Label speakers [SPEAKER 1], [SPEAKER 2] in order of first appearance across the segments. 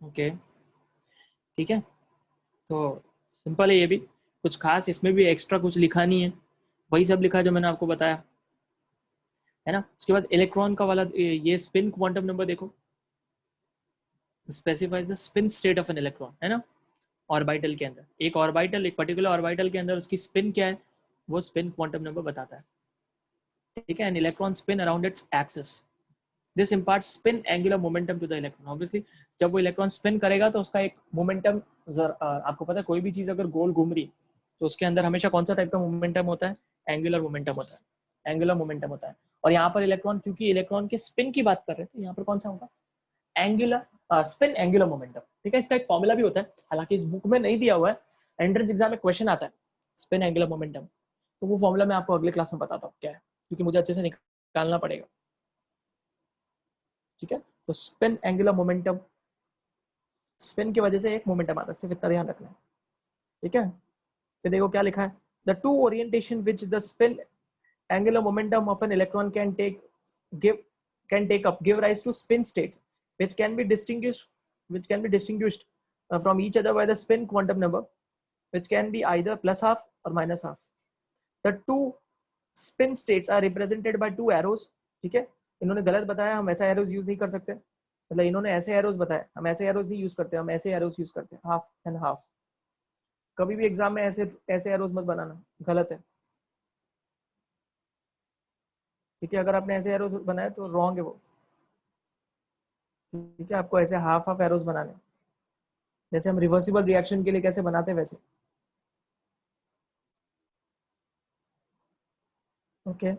[SPEAKER 1] Okay ठीक है, तो सिंपल है ये भी, कुछ खास इसमें भी एक्स्ट्रा कुछ लिखा नहीं है, वही सब लिखा जो मैंने आपको बताया है ना। उसके बाद इलेक्ट्रॉन का वाला ये स्पिन क्वांटम नंबर देखो, specifies the spin state of an electron, है ना। ऑर्बिटल के अंदर एक ऑर्बिटल, एक पर्टिकुलर ऑर्बिटल के अंदर उसकी स्पिन क्या है, वो स्पिन क्वांटम नंबर बताता है, ठीक है। An electron spin around its axis, this impart spin angular momentum to the electron. Obviously जब वो इलेक्ट्रॉन स्पिन करेगा तो उसका एक मोमेंटम, आपको पता है कोई भी चीज अगर गोल घूम रही तो उसके अंदर हमेशा कौन सा टाइप का मोमेंटम होता है, एंगुलर मोमेंटम होता है, एंगुलर मोमेंटम होता है। और यहाँ पर इलेक्ट्रॉन, क्योंकि इलेक्ट्रॉन के स्पिन की बात कर रहे हैं, तो यहाँ पर कौन सा होगा, एंगुलर स्पिन एंगुलर मोमेंटम, ठीक है। इसका एक फॉर्मूला भी होता है, हालांकि इस बुक में नहीं दिया हुआ है, एंट्रेंस एग्जाम में क्वेश्चन आता है स्पिन एंगुलर मोमेंटम, तो वो फॉर्मूला मैं आपको अगले क्लास में बताता हूँ क्या है, क्योंकि मुझे अच्छे से निकालना पड़ेगा, ठीक है। तो स्पिन एंगुलर मोमेंटम, स्पिन की वजह से एक मोमेंटम आता है, सिर्फ इतना ध्यान रखना है, ठीक है। फिर देखो क्या लिखा है, the two orientation which the spin angular momentum of an electron can take up give rise to spin state which can be distinguished from each other by the spin quantum number, which can be either plus half or minus half. The two spin states are represented by two arrows, ठीक है। इन्होंने गलत बताया, हम ऐसा arrows use नहीं कर सकते, मतलब इन्होंने ऐसे एरोज बताया, हम ऐसे एरोज नहीं यूज करते, हम ऐसे एरोज यूज करते हैं, हाफ एंड हाफ। कभी भी एग्जाम में ऐसे ऐसे एरोज मत बनाना, गलत है, ठीक है। अगर आपने ऐसे एरोज बनाए तो रॉन्ग है वो, ठीक है। आपको ऐसे हाफ हाफ एरोज बनाने, जैसे हम रिवर्सिबल रिएक्शन के लिए कैसे बनाते हैं वैसे, ओके।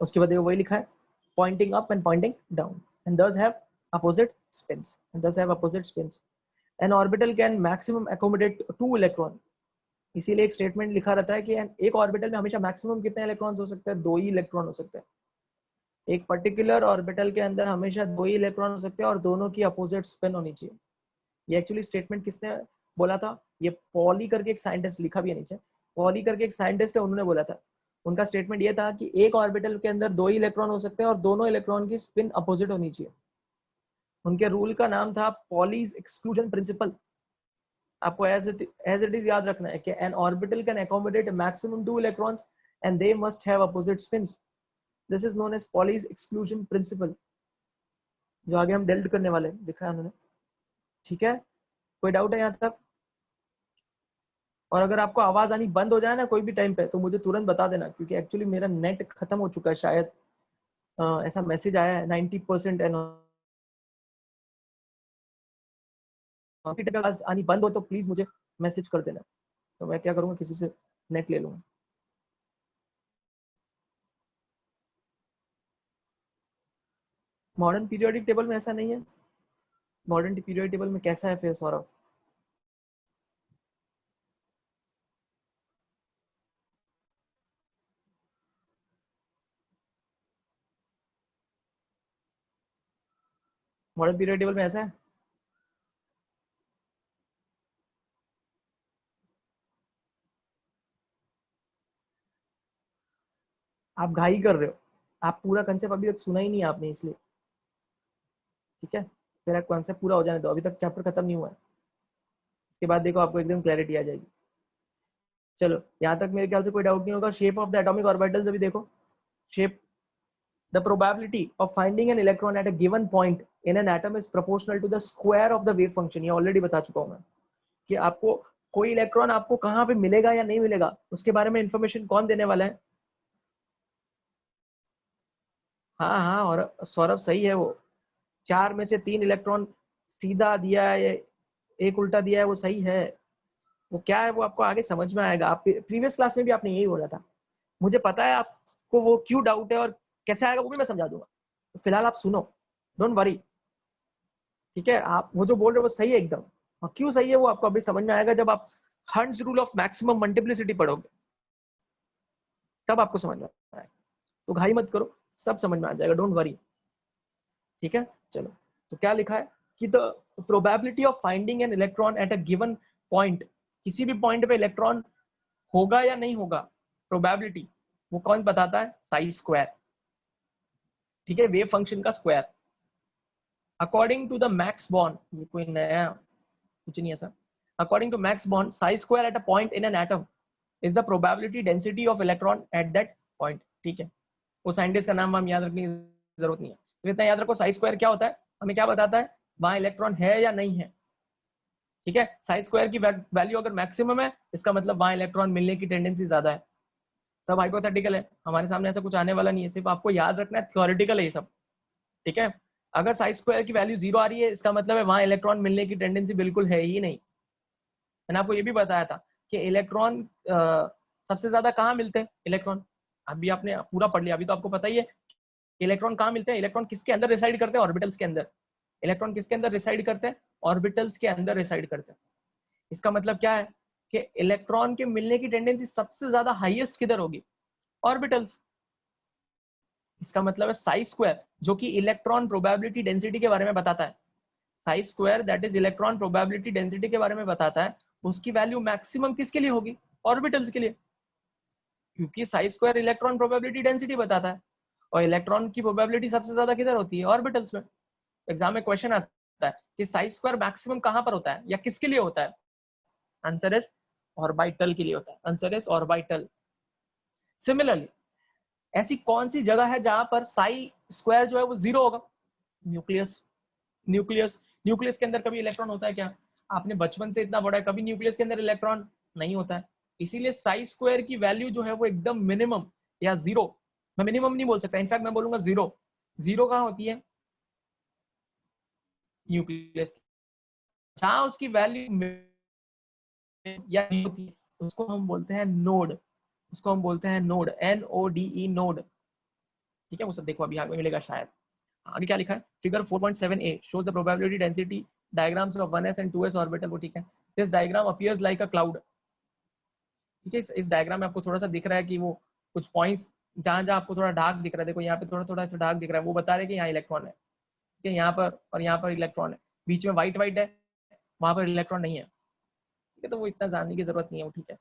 [SPEAKER 1] उसके बाद वही लिखा है, pointing up and pointing down and thus have opposite spins and thus have opposite spins. An orbital can maximum accommodate 2 electron, इसीलिए एक स्टेटमेंट लिखा रहता है कि एक ऑर्बिटल में हमेशा मैक्सिमम कितने इलेक्ट्रॉन्स हो सकते हैं, 2 ही इलेक्ट्रॉन हो सकते हैं। एक पर्टिकुलर ऑर्बिटल के अंदर हमेशा 2 ही इलेक्ट्रॉन हो सकते हैं और दोनों की अपोजिट स्पिन होनी चाहिए। ये एक्चुअली स्टेटमेंट किसने बोला था, ये पॉली करके एक साइंटिस्ट, लिखा भी है नीचे, पॉली करके एक साइंटिस्ट है, उन्होंने बोला था। उनका स्टेटमेंट ये था कि एक ऑर्बिटल के अंदर 2 ही इलेक्ट्रॉन हो सकते हैं और दोनों इलेक्ट्रॉन की स्पिन अपोजिट होनी चाहिए। उनके रूल का नाम था पॉलीज एक्सक्लूजन प्रिंसिपल। आपको एज इट इज याद रखना है कि an orbital can accommodate maximum 2 electrons and they must have opposite spins, this is known as Pauli's exclusion principle, जो आगे हम डेल्ट करने वाले हैं, लिखा है उन्होंने, ठीक है। कोई डाउट है यहाँ तक? और अगर आपको आवाज आनी बंद हो जाए ना कोई भी टाइम पे, तो मुझे तुरंत बता देना, क्योंकि एक्चुअली मेरा नेट खत्म हो चुका है शायद, ऐसा मैसेज आया है 90% एंड आवाज आनी बंद हो तो प्लीज मुझे मैसेज कर देना, तो मैं क्या करूंगा, किसी से नेट ले लूंगा। मॉडर्न पीरियोडिक टेबल में ऐसा नहीं है, मॉडर्न पीरियोडिक टेबल में कैसा है फिर सौरभ? मॉडर्न पीरियोडिक टेबल में ऐसा है, आप घाई कर रहे हो, आप पूरा कंसेप्ट अभी तक सुना ही नहीं आपने, इसलिए, ठीक है। मेरा कॉन्सेप्ट पूरा हो जाने दो, अभी तक चैप्टर खत्म नहीं हुआ है, इसके बाद देखो आपको एकदम क्लैरिटी आ जाएगी। चलो यहाँ तक मेरे ख्याल से कोई डाउट नहीं होगा। Shape of the atomic orbitals अभी देखो, shape, the probability of finding an electron at a given point in an atom is proportional to the square of the wave function। ये ऑलरेडी बता चुका हूं मैं कि आपको कोई इलेक्ट्रॉन आपको कहाँ पे मिलेगा या नहीं मिलेगा, उसके बारे में इंफॉर्मेशन कौन देने वाला है? हाँ हाँ, और सौरभ सही है, वो 4 में से 3 इलेक्ट्रॉन सीधा दिया है, एक उल्टा दिया है, वो सही है। वो क्या है वो आपको आगे समझ में आएगा, आप प्रीवियस क्लास में भी आपने यही बोला था, मुझे पता है आपको वो क्यों डाउट है और कैसे आएगा वो भी मैं समझा दूंगा। तो फिलहाल आप सुनो, डोंट वरी, ठीक है। आप वो जो बोल रहे हो वो सही है एकदम, और क्यों सही है वो आपको अभी समझ में आएगा जब आप hunts rule of maximum multiplicity पढ़ोगे, तब आपको समझ में आएगा। तो घाई मत करो, सब समझ में आ जाएगा, डोंट वरी, ठीक है। चलो, तो क्या लिखा है कि the probability of finding an electron at a given point, किसी भी पॉइंट पे इलेक्ट्रॉन होगा या नहीं होगा, प्रोबेबिलिटी वो कौन बताता है, साई स्क्वायर, ठीक है, वेव फंक्शन का square. According to the Max बॉन्ड, ये कोई नया कुछ नहीं है सर। अकॉर्डिंग टू मैक्स बॉन्ड, psi square at a point in an atom is the probability density of electron at that point. ठीक है, वो साइंटिस्ट का नाम हम याद रखने की जरूरत नहीं है, तो इतना याद रखो साई स्क्वायर क्या होता है, हमें क्या बताता है वहां इलेक्ट्रॉन है या नहीं है। ठीक है, साई स्क्वायर की वैल्यू अगर मैक्सिमम है इसका मतलब वहां इलेक्ट्रॉन मिलने की टेंडेंसी ज्यादा है। सब हाइपोथेटिकल है, हमारे सामने ऐसा कुछ आने वाला नहीं है, सिर्फ आपको याद रखना है, थ्योरेटिकल है ये सब। ठीक है, अगर साई स्क्वायर की वैल्यू 0 आ रही है इसका मतलब है वहां इलेक्ट्रॉन मिलने की टेंडेंसी बिल्कुल है ही नहीं। मैंने आपको ये भी बताया था कि इलेक्ट्रॉन सबसे ज्यादा कहाँ मिलते हैं इलेक्ट्रॉन, अभी आपने पूरा पढ़ लिया, अभी तो आपको पता ही है इलेक्ट्रॉन कहाँ मिलते हैं। इलेक्ट्रॉन किसके अंदर रिसाइड करते हैं, ऑर्बिटल्स के अंदर। इलेक्ट्रॉन किसके अंदर रिसाइड करते हैं, ऑर्बिटल्स के अंदर रिसाइड करते हैं। इसका मतलब क्या है कि इलेक्ट्रॉन के मिलने की टेंडेंसी सबसे ज्यादा हाईएस्ट किधर होगी, ऑर्बिटल्स। इसका मतलब है साई स्क्वायर जो कि इलेक्ट्रॉन प्रोबेबिलिटी डेंसिटी के बारे में बताता है, Sai square that is electron probability density के बारे में बताता है, उसकी वैल्यू मैक्सिमम किसके लिए होगी, ऑर्बिटल्स के लिए, क्योंकि Sai square electron probability density बताता है और इलेक्ट्रॉन की प्रोबेबिलिटी सबसे ज्यादा किधर होती है, ऑर्बिटल्स में। एग्जाम में क्वेश्चन आता है कि साई स्क्वायर मैक्सिमम कहां पर होता है या किसके लिए होता है, आंसर इज ऑर्बिटल के लिए होता है, आंसर इज ऑर्बिटल। सिमिलरली ऐसी कौन सी जगह है जहां पर साई स्क्वायर जो है वो 0 होगा, न्यूक्लियस। न्यूक्लियस, न्यूक्लियस के अंदर कभी इलेक्ट्रॉन होता है क्या, आपने बचपन से इतना बड़ा है, कभी न्यूक्लियस के अंदर इलेक्ट्रॉन नहीं होता है। इसीलिए साई स्क्वायर की वैल्यू जो है वो एकदम मिनिमम या 0, मैं मिनिमम नहीं बोल सकता, इनफैक्ट मैं बोलूंगा 0। 0 कहां होती है, न्यूक्लियस। जहां उसकी वैल्यू या होती है उसको हम बोलते हैं नोड, उसको हम बोलते हैं नोड, NODE नोड। ठीक है, वो सब देखो अभी आगे मिलेगा शायद। आगे क्या लिखा है, figure 4.7a shows the probability density diagrams of 1s and 2s orbital, वो ठीक है। This diagram appears like a cloud। ठीक है, इस डायग्राम में आपको थोड़ा सा दिख रहा है कि वो कुछ पॉइंट्स जहां जहां आपको थोड़ा डार्क दिख रहा है, देखो यहाँ पे थोड़ा थोड़ा सा डार्क दिख रहा है, वो बता रहे हैं कि यहाँ इलेक्ट्रॉन है। ठीक है, यहाँ पर और यहाँ पर इलेक्ट्रॉन है, बीच में व्हाइट व्हाइट है, वहां पर इलेक्ट्रॉन नहीं है। ठीक है, तो वो इतना जानने की जरूरत नहीं है, वो ठीक है।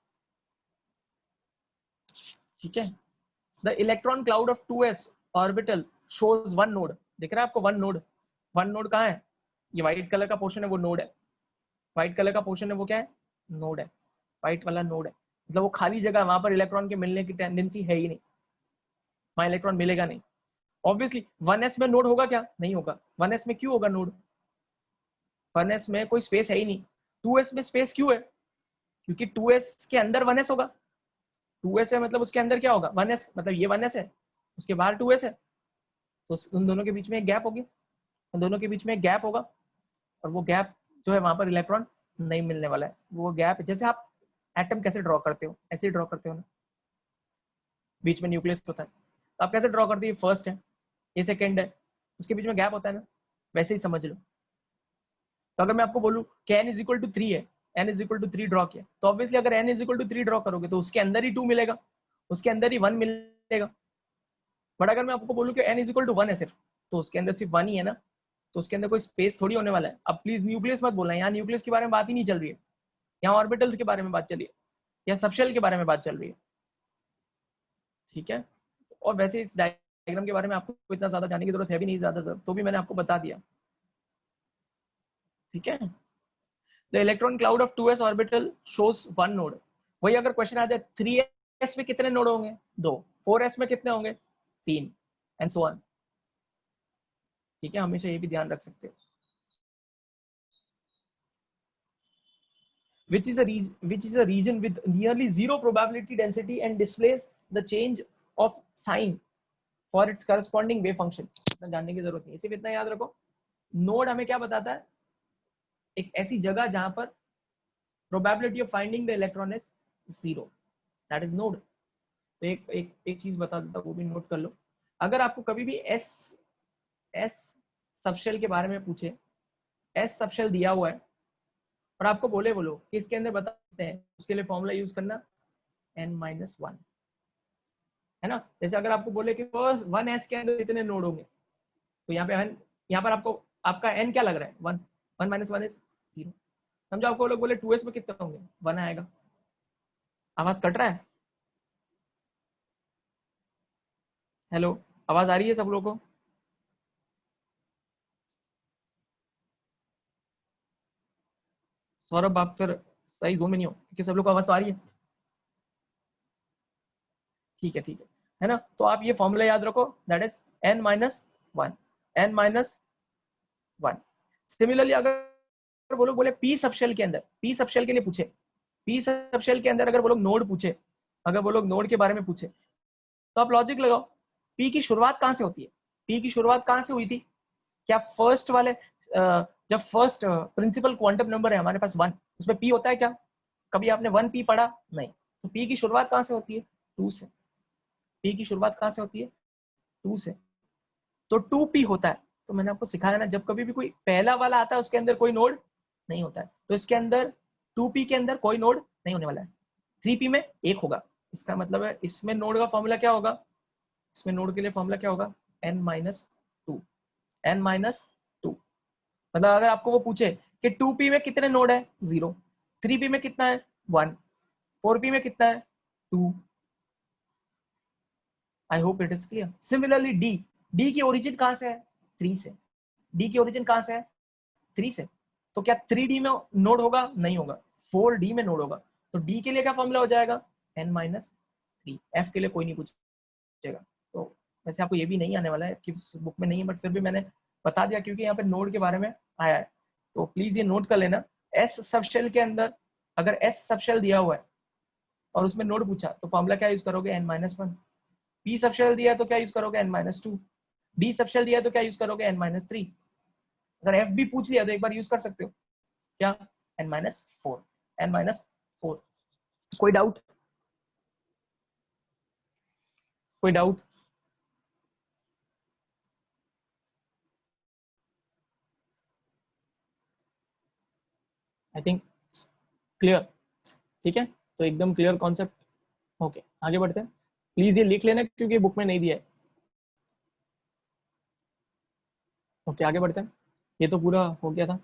[SPEAKER 1] ठीक है, the electron cloud of 2s orbital shows one node, दिख रहा है आपको वन नोड। वन नोड कहाँ है, ये व्हाइट कलर का पोर्शन है वो नोड है, व्हाइट कलर का पोर्शन है वो क्या है, नोड है, व्हाइट वाला नोड है, मतलब वो खाली जगह है, वहां पर इलेक्ट्रॉन के मिलने की टेंडेंसी है ही नहीं, वहां इलेक्ट्रॉन मिलेगा नहीं। ऑब्वियसली 1s में नोड होगा क्या, नहीं होगा। 1s में क्यों होगा नोड, 1s में कोई स्पेस है ही नहीं। 2s में स्पेस क्यों है, क्योंकि 2s के अंदर 1s होगा, 2s है मतलब उसके अंदर क्या होगा, 1s, मतलब ये 1s है, उसके बाहर 2s है, तो उन दोनों के बीच में एक गैप होगी, उन दोनों के बीच में एक गैप होगा, और वो गैप जो है वहां पर इलेक्ट्रॉन नहीं मिलने वाला है। वो गैप जैसे आप एटम कैसे ड्रॉ करते हो, ऐसे ही ड्रॉ करते हो ना, बीच में न्यूक्लियस होता है, तो आप कैसे ड्रॉ करते हो, फर्स्ट है, ये सेकंड है, उसके बीच में गैप होता है ना, वैसे ही समझ लो। तो अगर मैं आपको बोलूं कि n इज इक्वल टू 3 है, n is equal to 3 draw किया, तो ऑब्वियसली अगर n is equal to 3 draw करोगे तो उसके अंदर ही 2 मिलेगा, उसके अंदर ही 1 मिलेगा। बट अगर मैं आपको बोलूं कि n इज इक्वल टू 1 है सिर्फ, तो उसके अंदर सिर्फ 1 ही है ना, तो उसके अंदर कोई स्पेस थोड़ी होने वाला है। अब प्लीज न्यूक्लियस मत बोलना, यहाँ न्यूक्लियस के बारे में बात ही नहीं चल रही है, यहाँ ऑर्बिटल्स के बारे में बात चल रही है, या सबशेल के बारे में बात चल रही है। ठीक है, और वैसे इस डायग्राम के बारे में आपको इतना ज्यादा जानने की जरूरत है भी नहीं ज्यादा, तो भी मैंने आपको बता दिया। ठीक है, the electron cloud of 2s orbital shows one node. वही अगर क्वेश्चन आ जाए 3s में कितने नोड होंगे, 2, 4s में कितने होंगे, 3, एंड सो ऑन। ठीक है, हमेशा ये भी ध्यान रख सकते हो। which is a region with nearly zero probability density and displays the change of sign for its corresponding wave function। इतना जानने की जरूरत नहीं, सिर्फ इतना याद रखो, नोड हमें क्या बताता है, एक ऐसी जगह जहां पर probability of finding the electron is 0, that is node। तो एक चीज बता देता हूँ, वो भी नोट कर लो। अगर आपको कभी भी एस सबशेल के बारे में पूछे, एस सबशेल दिया हुआ है और आपको बोलो कि इसके अंदर बताते हैं, उसके लिए फॉर्मूला यूज करना n-1, है ना। जैसे अगर आपको बोले कि फर्स्ट 1s के अंदर इतने नोड होंगे, तो यहाँ पर आपको आपका n क्या लग रहा है, 1, 1 - 1 इज 0। समझो आपको लोग बोले 2s में कितने होंगे, 1 आएगा। आवाज कट रहा है, हेलो, आवाज आ रही है सब लोगों को। सौरभ आप फिर सही जोन में नहीं हो क्योंकि सब लोग को आवाज तो आ रही है। ठीक है ठीक है ना। तो आप ये फॉर्मूला याद रखो, that is n minus one, n minus one. Similarly अगर वो लोग बोले पी सबशेल के अंदर, पी सबशेल के लिए पूछे, पी सबशेल के अंदर अगर वो लोग नोड पूछे, अगर वो लोग नोड के बारे में पूछे, तो आप लॉजिक लगाओ, पी की शुरुआत कहां से होती है, पी की शुरुआत कहां से हुई थी? क्या फर्स्ट वाले जब फर्स्ट प्रिंसिपल क्वांटम नंबर है हमारे पास वन, उसमें पी होता है क्या? कभी आपने वन पी पढ़ा? नहीं। तो पी की शुरुआत कहां से होती है? टू से। पी की शुरुआत कहां से होती है? टू से। तो टू पी होता है। तो मैंने आपको सिखाया ना, जब कभी भी कोई पहला वाला आता है उसके अंदर कोई नोड नहीं होता है, तो इसके अंदर टू पी के अंदर कोई नोड नहीं होने वाला है, थ्री पी में एक होगा। इसका मतलब है इसमें नोड का फॉर्मूला क्या होगा? इसमें नोड के लिए फॉर्मूला क्या होगा? n minus two, n minus two. मतलब अगर आपको वो पूछे कि टू पी में कितने नोड है? जीरो। थ्री पी में कितना है? वन। फोर पी में कितना है? Two. I hope it is clear. Similarly D, D की ओरिजिन कहां से है? थ्री से। डी की ओरिजिन कहां से है? थ्री से। तो क्या थ्री डी में नोड होगा? नहीं होगा, फोर डी में नोड होगा। तो डी के लिए क्या फॉर्मूला हो जाएगा? n minus three. एफ के लिए कोई नहीं पूछेगा। तो वैसे आपको ये भी नहीं आने वाला है कि बुक में नहीं है, बट फिर भी मैंने बता दिया क्योंकि यहाँ पे नोड के बारे में आया है। तो प्लीज ये नोट कर लेना, एस सबशेल के अंदर अगर एस सबशेल दिया हुआ है और उसमें नोड पूछा तो फॉर्मूला क्या यूज करोगे? n minus one. P subshell दिया है तो क्या यूज करोगे? n minus two. D subshell दिया है तो क्या यूज करोगे? n minus three. अगर एफ भी पूछ लिया तो एक बार यूज कर सकते हो, क्या? n minus four, n minus four. कोई डाउट? कोई डाउट? I think clear. ठीक है, तो एकदम क्लियर कॉन्सेप्ट। ओके, आगे बढ़ते हैं। प्लीज ये लिख लेना क्योंकि बुक में नहीं दिया है। ओके, आगे बढ़ते हैं। ये तो पूरा हो गया था।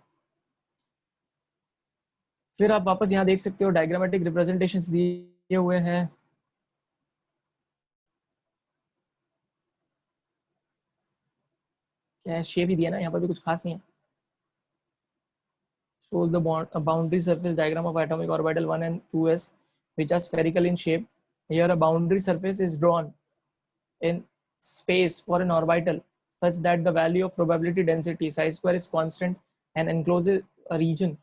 [SPEAKER 1] फिर आप वापस यहाँ देख सकते हो डायग्रामेटिक रिप्रेजेंटेशंस दिए हुए हैं। क्या है? शेप ही दिया ना, यहाँ पर भी कुछ खास नहीं है। shows the boundary surface diagram of atomic orbital 1 and 2s which are spherical in shape. Here a boundary surface is drawn in space for an orbital such that the value of probability density psi square is constant and encloses a region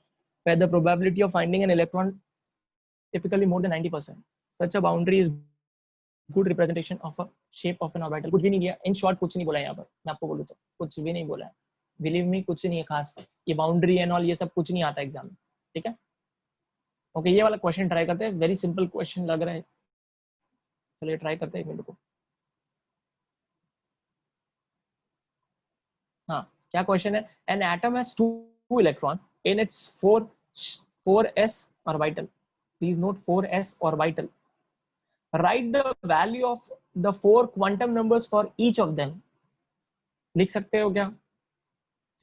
[SPEAKER 1] where the probability of finding an electron typically more than 90%. Such a boundary is good representation of a shape of an orbital. कुछ भी नहीं दिया, in short कुछ नहीं बोला यहाँ पर, मैं आपको बोलूँ तो कुछ भी नहीं बोला है। बिलीव मी, कुछ नहीं है खास। ये बाउंड्री एंड ऑल ये सब कुछ नहीं आता एग्जाम में। ठीक है, ओके। ये वाला क्वेश्चन ट्राई करते हैं, वेरी सिंपल क्वेश्चन लग रहा है। चलिए ट्राई करते हैं एक मिनट को। हाँ, क्या क्वेश्चन है? An atom has two electron in its four S orbital. Please note four S orbital. Right the value of the four quantum numbers for each of them. लिख सकते हो क्या?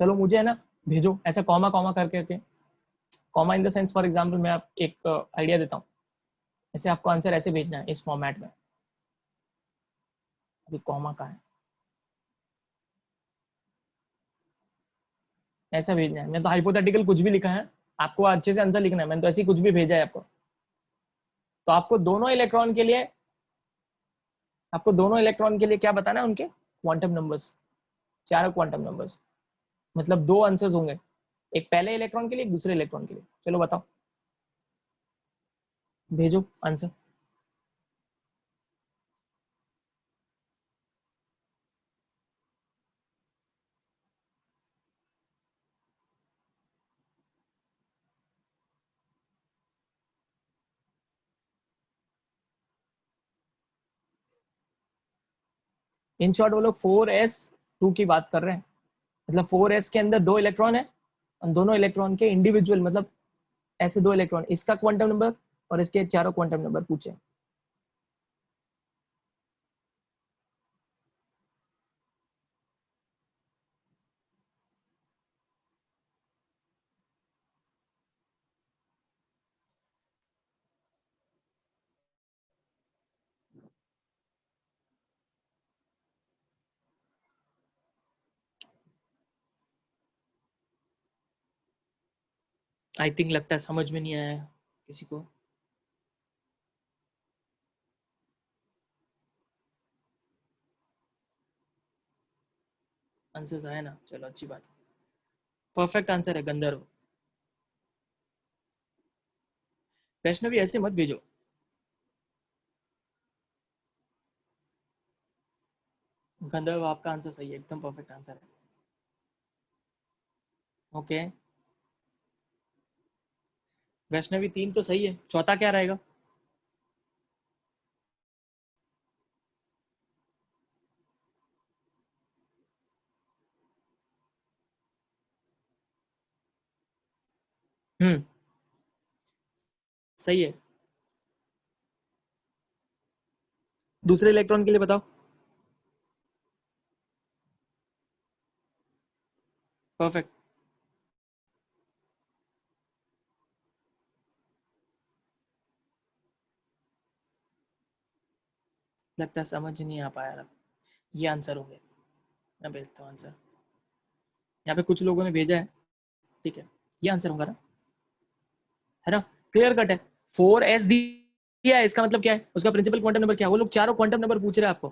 [SPEAKER 1] चलो मुझे है ना भेजो ऐसा कॉमा कॉमा करके। Comma in the sense, for example मैं आप एक आइडिया देता हूँ, ऐसे आपको आंसर ऐसे भेजना है इस फॉर्मेट में। अभी कॉमा का है, ऐसा भेजना है। मैं तो हाइपोथेटिकल कुछ भी लिखा है, आपको अच्छे से आंसर लिखना है। मैंने तो ऐसे ही कुछ भी भेजा है आपको। तो आपको दोनों इलेक्ट्रॉन के लिए, आपको दोनों इलेक्ट्रॉन के लिए क्या बताना है? उनके क्वांटम नंबर्स, चारों क्वांटम नंबर्स। मतलब दो आंसर्स होंगे, एक पहले इलेक्ट्रॉन के लिए, एक दूसरे इलेक्ट्रॉन के लिए। चलो बताओ, भेजो आंसर। इन शॉर्ट वो लोग 4s2 की बात कर रहे हैं। मतलब 4s के अंदर दो इलेक्ट्रॉन है, और दोनों इलेक्ट्रॉन के इंडिविजुअल, मतलब ऐसे दो इलेक्ट्रॉन, इसका क्वांटम नंबर और इसके चारों क्वांटम नंबर पूछे। आई थिंक लगता है समझ में नहीं आया किसी को। आंसर्स आए ना, चलो अच्छी बात। परफेक्ट आंसर है गंधर्व। वैष्णवी ऐसे मत भेजो। गंधर्व आपका आंसर सही है, एकदम परफेक्ट आंसर है। ओके, वैष्णवी 3 तो सही है, चौथा क्या रहेगा? हम्म, सही है। दूसरे इलेक्ट्रॉन के लिए बताओ। परफेक्ट। लगता है समझ नहीं आ पाया। ये आंसर हो गया। मैं भेजता हूँ आंसर। यहाँ पे कुछ लोगों ने भेजा है, ठीक है, ये आंसर होगा ना, है ना? क्लियर कट है। 4s दिया है, इसका मतलब क्या है? उसका प्रिंसिपल क्वांटम नंबर क्या है? वो लोग चारों क्वांटम नंबर पूछ रहे हैं आपको।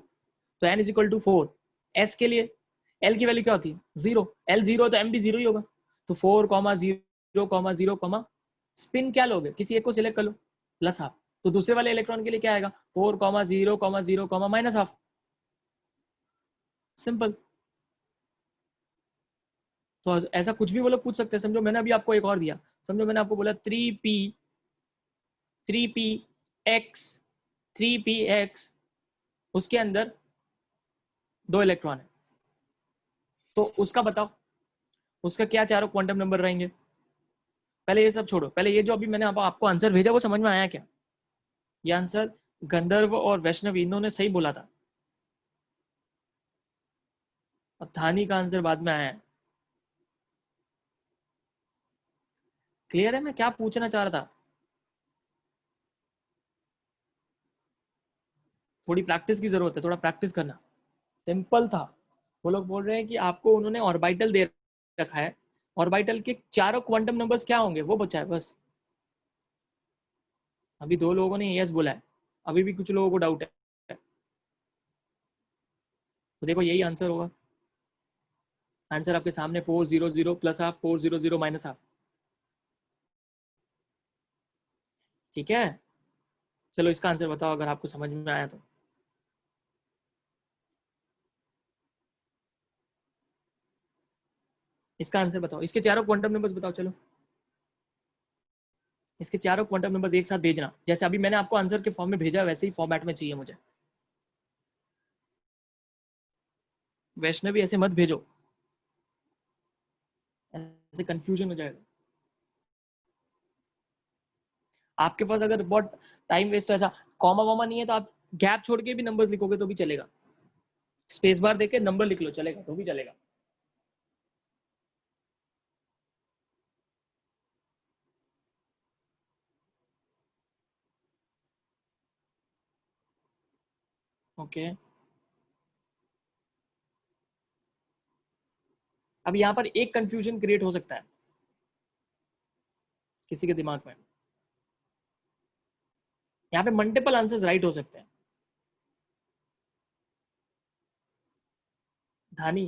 [SPEAKER 1] तो n is equal to 4। s के लिए l की वैल्यू क्या होती है? 0। l 0 तो m भी 0 ही होगा। तो 4,0,0,0, स्पिन क्या लोगे? किसी एक को सिलेक्ट कर लो, प्लस हाफ। तो दूसरे वाले इलेक्ट्रॉन के लिए क्या आएगा? 4,0,0, माइनस हाफ। सिंपल। तो ऐसा कुछ भी वो लोग पूछ सकते हैं। समझो मैंने अभी आपको एक और दिया, समझो मैंने आपको बोला 3p x, उसके अंदर 2 इलेक्ट्रॉन है, तो उसका बताओ, उसका क्या चारों क्वांटम नंबर रहेंगे? पहले ये सब छोड़ो, पहले ये जो अभी मैंने आपको आंसर भेजा वो समझ में आया क्या? ये आंसर गंधर्व और वैष्णव इन्होंने सही बोला था, और थानी का आंसर बाद में आया है। क्लियर है मैं क्या पूछना चाह रहा था? थोड़ी प्रैक्टिस की जरूरत है, थोड़ा प्रैक्टिस करना। सिंपल था। वो लोग बोल रहे हैं कि आपको उन्होंने ऑर्बिटल दे रखा है, ऑर्बिटल के चारों क्वांटम नंबर्स क्या होंगे वो बचा है बस। अभी 2 लोगों ने यस बोला है, अभी भी कुछ लोगों को डाउट है। तो देखो यही आंसर होगा। आंसर आपके सामने 400 प्लस हाफ, 400 माइनस हाफ। ठीक है, चलो इसका आंसर बताओ अगर आपको समझ में आया तो। इसका आंसर बताओ, इसके चारों क्वांटम नंबर्स बताओ। चलो इसके चारों क्वांटम नंबर्स एक साथ भेजना, जैसे अभी मैंने आपको आंसर के फॉर्म में भेजा वैसे ही फॉर्मेट में चाहिए मुझे। वैष्णवी ऐसे मत भेजो, ऐसे कंफ्यूजन हो जाएगा। आपके पास अगर बहुत टाइम वेस्ट है, ऐसा कॉमा वॉमा नहीं है, तो आप गैप छोड़ के भी नंबर्स लिखोगे तो भी चलेगा। स्पेस बार देके नंबर लिख लो, चलेगा तो भी चलेगा। ओके, अब यहाँ पर एक कंफ्यूजन क्रिएट हो सकता है किसी के दिमाग में। यहाँ पे मल्टीपल आंसर्स राइट हो सकते हैं। धानी,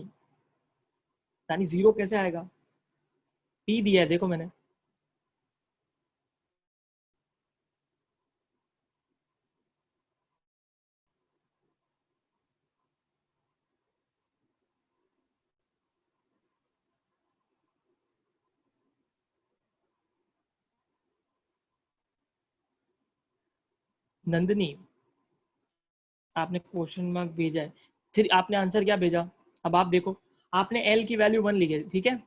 [SPEAKER 1] धानी 0 कैसे आएगा? पी दिया है देखो मैंने। नंदिनी, आपने क्वेश्चन मार्क भेजा है, फिर आपने आंसर क्या भेजा? अब आप देखो, आपने एल की वैल्यू 1 लिखी है, ठीक है।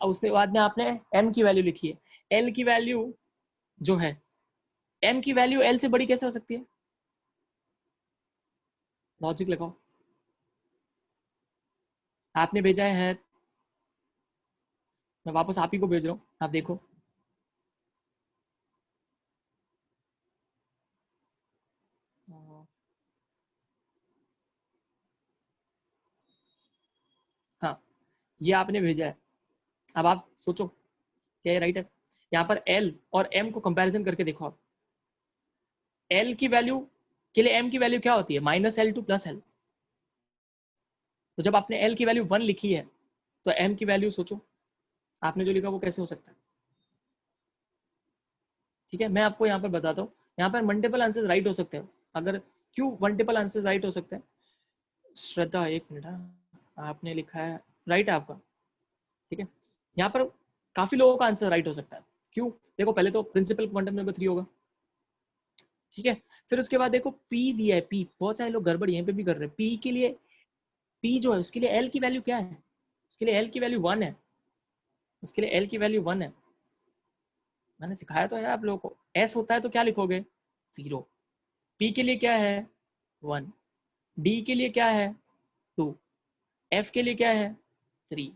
[SPEAKER 1] उसके बाद में आपने एम की वैल्यू लिखी है। एल की वैल्यू जो है, एम की वैल्यू एल से बड़ी कैसे हो सकती है? लॉजिक लगाओ। आपने भेजा है, मैं वापस आप ही को भेज रहा हूँ, आप देखो। हाँ, ये आपने भेजा है। अब आप सोचो क्या ये राइट है? यहाँ पर L और M को कंपैरिजन करके देखो आप, L की वैल्यू के लिए M की वैल्यू क्या होती है, -L टू +L। तो जब आपने L की वैल्यू 1 लिखी है तो M की वैल्यू सोचो आपने जो लिखा वो कैसे हो सकता है। ठीक है, मैं आपको यहाँ पर बताता हूँ, यहाँ पर मल्टीपल आंसर्स राइट हो सकते हैं। अगर क्यों मल्टीपल आंसर्स राइट हो सकते हैं, श्रद्धा एक मिनट, आपने लिखा है राइट है आपका, ठीक है। यहाँ पर काफी लोगों का आंसर राइट हो सकता है, क्यों, देखो पहले तो प्रिंसिपल क्वांटम नंबर 3 होगा, ठीक है। फिर उसके बाद देखो P दिया है, P बहुत सारे लोग गड़बड़ यहीं पे भी कर रहे हैं। P के लिए, P जो है उसके लिए L की वैल्यू क्या है, उसके लिए L की वैल्यू 1 है, उसके लिए L की वैल्यू 1 है। मैंने सिखाया तो है आप लोगों को, S होता है तो क्या लिखोगे 0, P के लिए क्या है 1, D के लिए क्या है 2, F के लिए क्या है 3,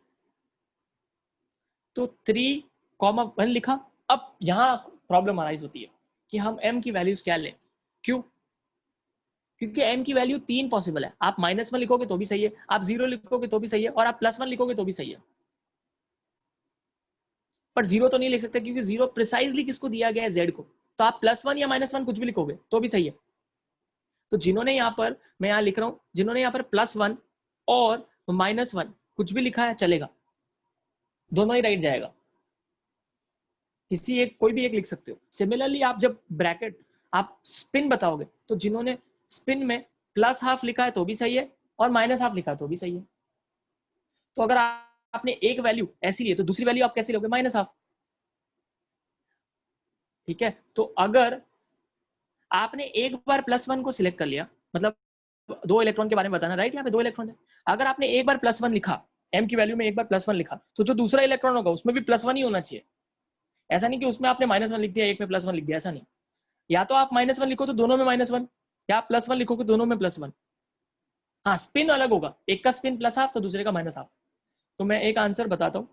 [SPEAKER 1] तो 3, 1 लिखा। अब यहाँ प्रॉब्लम अराइज होती है कि हम M की वैल्यूज क्या लें, क्यों, क्योंकि M की वैल्यू 3 पॉसिबल है, आप -1 लिखोगे तो भी सही है, आप 0 लिखोगे तो भी सही है, और आप +1 लिखोगे तो भी सही है। पर 0 तो नहीं लिख सकते क्योंकि 0 प्रिसाइजली किसको दिया गया है, Z को, तो आप +1 या -1 कुछ भी लिखोगे तो भी सही है। तो जिन्होंने यहाँ पर, मैं यहाँ लिख रहा हूँ, जिन्होंने यहाँ पर +1 और -1 कुछ भी लिखा है चलेगा, दोनों ही राइट जाएगा, किसी एक, कोई भी एक लिख सकते हो। सिमिलरली आप जब ब्रैकेट, आप स्पिन बताओगे तो जिन्होंने स्पिन में +½ लिखा है तो भी सही है, और -½ लिखा है तो भी सही है। तो अगर आपने एक वैल्यू ऐसी ली है तो दूसरी वैल्यू आप कैसे लोगे, -½ ठीक है। तो अगर आपने एक बार +1 को सिलेक्ट कर लिया, मतलब 2 इलेक्ट्रॉन के बारे में बताना, राइट, यहाँ पे 2 इलेक्ट्रॉन है, अगर आपने एक बार +1 लिखा, M की वैल्यू में एक बार +1 लिखा, तो जो दूसरा इलेक्ट्रॉन होगा उसमें भी +1 ही होना चाहिए। ऐसा नहीं कि उसमें आपने -1 लिख दिया, एक में +1 लिख दिया, ऐसा नहीं। या तो आप -1 लिखो तो दोनों में -1, या आप +1 लिखो तो दोनों में +1। हाँ, स्पिन अलग होगा, एक का स्पिन +½ तो दूसरे का -½ तो मैं एक आंसर बताता हूँ।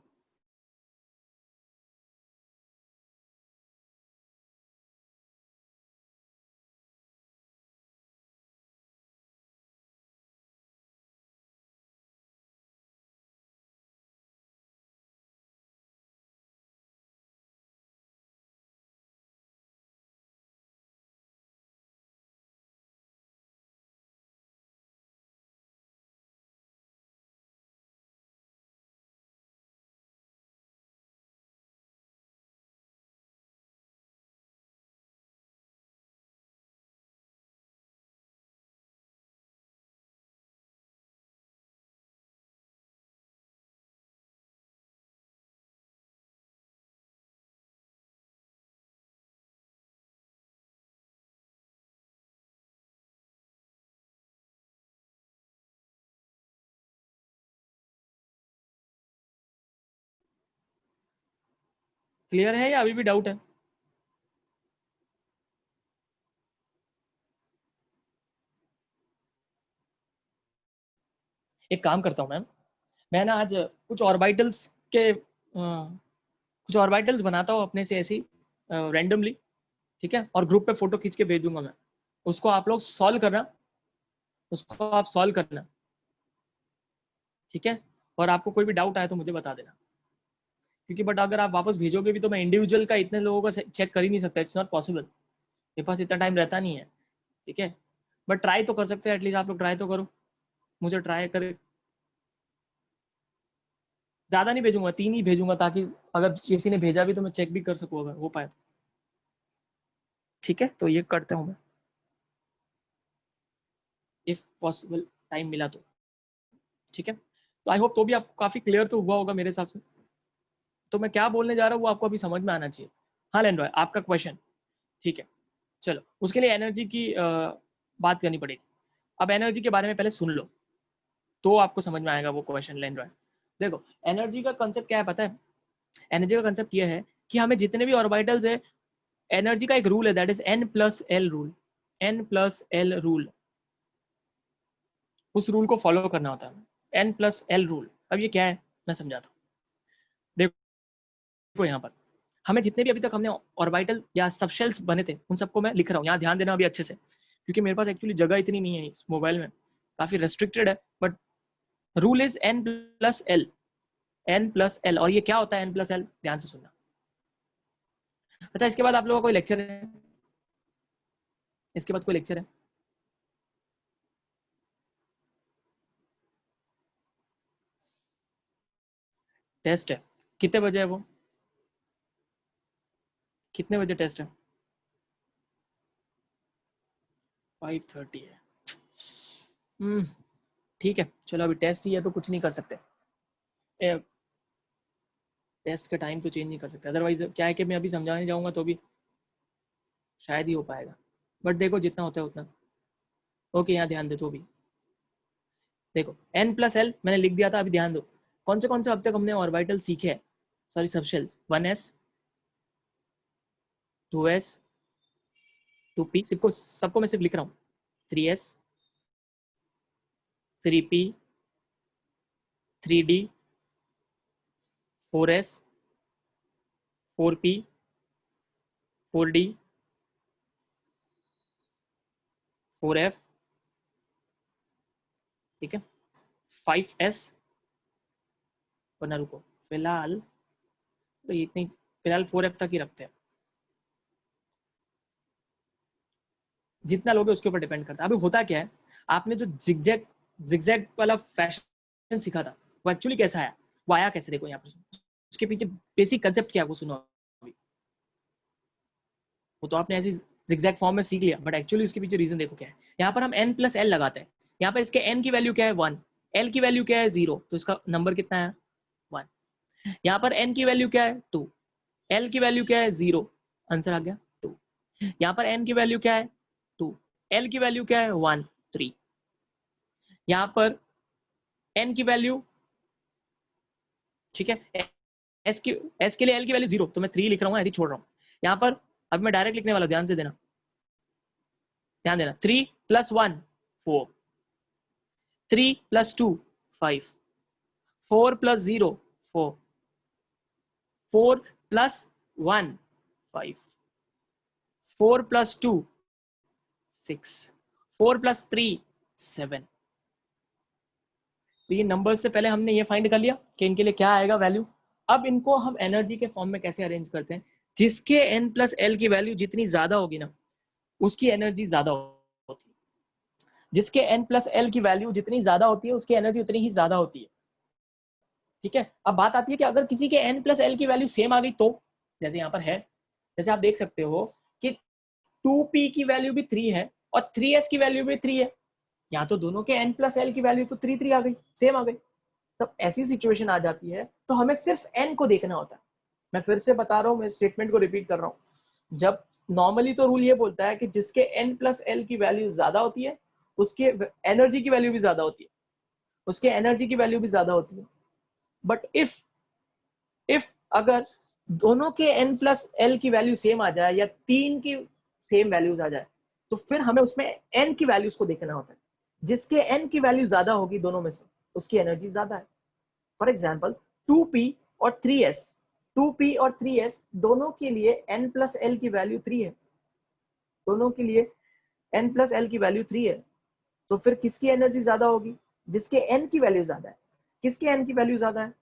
[SPEAKER 1] क्लियर है या अभी भी डाउट है? एक काम करता हूँ मैम, मैं ना आज कुछ ऑर्बिटल्स के कुछ ऑर्बिटल्स बनाता हूँ अपने से ऐसी रैंडमली, ठीक है, और ग्रुप पे फोटो खींच के भेज दूंगा मैं, उसको आप लोग सॉल्व करना, उसको आप सॉल्व करना, ठीक है। और आपको कोई भी डाउट आए तो मुझे बता देना, क्योंकि बट अगर आप वापस भेजोगे भी तो मैं इंडिविजुअल का इतने लोगों का चेक कर ही नहीं सकता, इट्स नॉट पॉसिबल, मेरे पास इतना टाइम रहता नहीं है, ठीक है। बट ट्राई तो कर सकते हैं, एटलीस्ट आप लोग ट्राई तो करो, मुझे ट्राई करे, ज्यादा नहीं भेजूंगा, 3 ही भेजूंगा, ताकि अगर किसी ने भेजा भी तो मैं चेक भी कर सकूँ अगर हो पाए, ठीक है। तो ये करता हूँ मैं, इफ पॉसिबल टाइम मिला तो, ठीक है। तो आई होप तो भी आपको काफी क्लियर तो हुआ होगा मेरे हिसाब से, तो मैं क्या बोलने जा रहा हूँ वो आपको अभी समझ में आना चाहिए। हाँ लैंड्रॉय, आपका क्वेश्चन, ठीक है, चलो उसके लिए एनर्जी की बात करनी पड़ेगी। अब एनर्जी के बारे में पहले सुन लो, तो आपको समझ में आएगा वो क्वेश्चन लैंड्रॉय। देखो एनर्जी का कंसेप्ट क्या है पता है, एनर्जी का कंसेप्ट ये है कि हमें जितने भी ऑर्बिटल्स है, एनर्जी का एक रूल है, that is N+L rule, N+L rule, उस रूल को फॉलो करना होता है, N+L रूल। अब ये क्या है मैं समझाता हूँ, देखो यहाँ पर हमें जितने भी अभी तक हमने ऑर्बिटल या सबशेल्स बने थे उन सबको मैं लिख रहा हूँ, यहाँ ध्यान देना अभी अच्छे से, क्योंकि मेरे पास एक्चुअली जगह इतनी नहीं है इस मोबाइल में, काफी रेस्ट्रिक्टेड है, but rule is N+L, N+L। और ये क्या होता है N+L, ध्यान से सुनना। अच्छा, इसके बाद आप लोगों का कोई लेक्चर है? इसके बाद कोई लेक्चर है? टेस्ट है? कितने बजे है वो? कितने बजे टेस्ट है? 5:30 है। ठीक है, चलो अभी टेस्ट ही है तो कुछ नहीं कर सकते। टेस्ट का टाइम तो चेंज नहीं कर सकते, अदरवाइज क्या है कि मैं अभी समझाने जाऊंगा तो भी शायद ही हो पाएगा। बट देखो जितना होता है उतना। ओके, यहाँ ध्यान दे तो भी देखो n+l मैंने लिख दिया था, अभी ध्यान दो कौन से अब तक हमने ऑर्बिटल सीखे हैं, sorry subshells. 1s 2s 2p, सबको मैं सिर्फ लिख रहा हूँ। 3s 3p 3d 4s 4p 4d 4f, ठीक है 5s। वरना रुको, फिलहाल तो इतनी, फिलहाल 4f तक ही रखते हैं, जितना लोगे उसके ऊपर डिपेंड करता है। अभी होता क्या है, आपने जो जिगजैग वाला फैशन सीखा था वो एक्चुअली कैसा आया, वो आया कैसे, देखो यहाँ पर उसके पीछे बेसिक कंसेप्ट क्या है वो सुनो अभी। वो तो आपने ऐसी जिगजैग फॉर्म में सीख लिया, बट एक्चुअली उसके पीछे रीजन देखो क्या है। यहाँ पर हम n+l लगाते हैं, यहाँ पर इसके n की वैल्यू क्या है 1, l की वैल्यू क्या है 0, तो इसका नंबर कितना है 1। यहाँ पर n की वैल्यू क्या है 2, l की वैल्यू क्या है 0, आंसर आ गया 2। यहाँ पर n की वैल्यू क्या है 2, l की वैल्यू क्या है 1 3। यहाँ पर n की वैल्यू, ठीक है, s के लिए l की वैल्यू 0, तो मैं 3 लिख रहा हूँ, ऐसे ही छोड़ रहा हूँ। यहाँ पर अब मैं डायरेक्ट लिखने वाला, ध्यान से देना, ध्यान देना। 3 + 1 4, 3 + 2 5, 4 + 0 4, 4 + 1 5, 4 + 2 6, 4 + 3 7। तो ये नंबर्स से पहले हमने ये फाइंड कर लिया कि इनके लिए क्या आएगा वैल्यू। अब इनको हम एनर्जी के फॉर्म में कैसे अरेंज करते हैं, जिसके n+l की वैल्यू जितनी ज्यादा होगी ना उसकी एनर्जी ज्यादा होती है, जिसके n+l की वैल्यू जितनी ज्यादा होती है उसकी एनर्जी उतनी ही ज्यादा होती है, ठीक है। अब बात आती है कि अगर किसी के n+l की वैल्यू सेम आ गई तो, जैसे यहाँ पर है, जैसे आप देख सकते हो कि 2p की वैल्यू भी 3 है और 3s की वैल्यू भी 3 है, यहाँ तो दोनों के n+l की वैल्यू तो 3 3 आ गई, सेम आ गई। तब ऐसी सिचुएशन आ जाती है तो हमें सिर्फ n को देखना होता है। मैं फिर से बता रहा हूँ, मैं स्टेटमेंट को रिपीट कर रहा हूँ। जब नॉर्मली तो रूल ये बोलता है कि जिसके n+l की वैल्यू ज्यादा होती है उसके एनर्जी की वैल्यू भी ज्यादा होती है, उसके एनर्जी की वैल्यू भी ज्यादा होती है। बट इफ अगर दोनों के n+l की वैल्यू सेम आ जाए या 3 की सेम वैल्यूज आ जाए तो फिर हमें उसमें n की वैल्यूज को देखना होता है। जिसके n की वैल्यू ज्यादा होगी दोनों में से उसकी एनर्जी ज्यादा है। फॉर एग्जाम्पल 2p और 3s, 2p और 3s दोनों के लिए n+l की वैल्यू 3 है, दोनों के लिए n+l की वैल्यू 3 है। तो फिर किसकी एनर्जी ज्यादा होगी, जिसके n की वैल्यू ज्यादा है। किसके n की वैल्यू ज्यादा है,